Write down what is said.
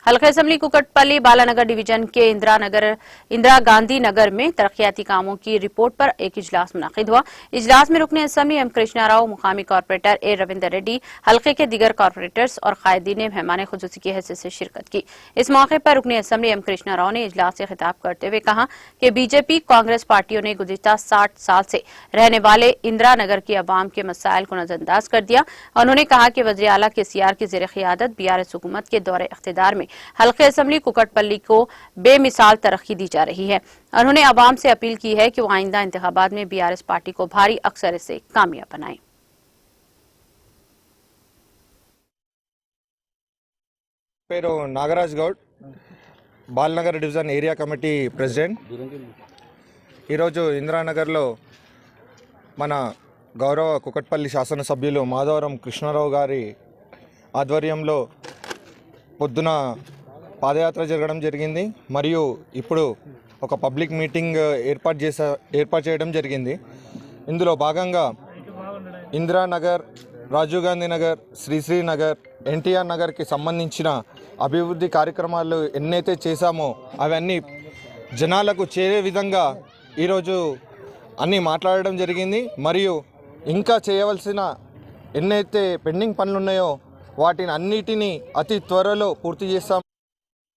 हल्का assembly Kukatpally Balanagar division के इंदिरा गांधी नगर में तरक्याती कामों की रिपोर्ट पर एक इजलास मुनक्किद हुआ। इजलास में रुकने असेंबली एम कृष्णा राव, मुकामी कॉर्पोरेटर ए रविंदर रेड्डी, हल्के के दीगर कॉर्पोरेटर्स और कायदीन ने मेहमान खुसूसी की हैसियत से शिरकत की। इस मौके पर रुकने असेंबली एम कृष्णा राव ने इजलास से खिताब करते हुए कहा कि बीजेपी कांग्रेस पार्टियों ने गुज़िश्ता 60 साल से रहने वाले इंदिरा नगर की अवाम के मसाइल को नजरअंदाज कर दिया। उन्होंने कहा कि वज़ीर आला केसीआर की ज़ेर क़ियादत बीआरएस हुकूमत के दौरे इख्तिदार में हल्के असेंबली कुकटपल्ली को बेमिसाल तरक्की दी जा रही है। उन्होंने अवाम से अपील की है कि वो आइंदा इंतखाबात में बीआरएस पार्टी को भारी अक्सरियत से कामयाब बनाएं। పేరు Nagaraj Goud, Balanagar division area committee president. ఈరోజు ఇందిరానగర్లో మన గౌరవ కుకట్పల్లి శాసనసభ్యులు మాధవరం కృష్ణారావు గారి ఆధ్వర్యంలో పొద్దున పాదయాత్ర జరగడం జరిగింది. మరియు ఇప్పుడు ఒక పబ్లిక్ మీటింగ్ ఏర్పాటు చేయడం జరిగింది. ఇందులో భాగంగా ఇందిరానగర్, రాజీవ్ గాంధీ నగర్, శ్రీశ్రీ నగర్, ఎన్టీఆర్ నగర్కి సంబంధించిన అభివృద్ధి కార్యక్రమాలు ఎన్నైతే చేశామో అవన్నీ జనాలకు చేరే విధంగా ఈరోజు అన్నీ మాట్లాడడం జరిగింది. మరియు ఇంకా చేయవలసిన ఎన్నైతే పెండింగ్ పనులు ఉన్నాయో వాటిని అన్నిటినీ అతి త్వరలో పూర్తి చేస్తాం.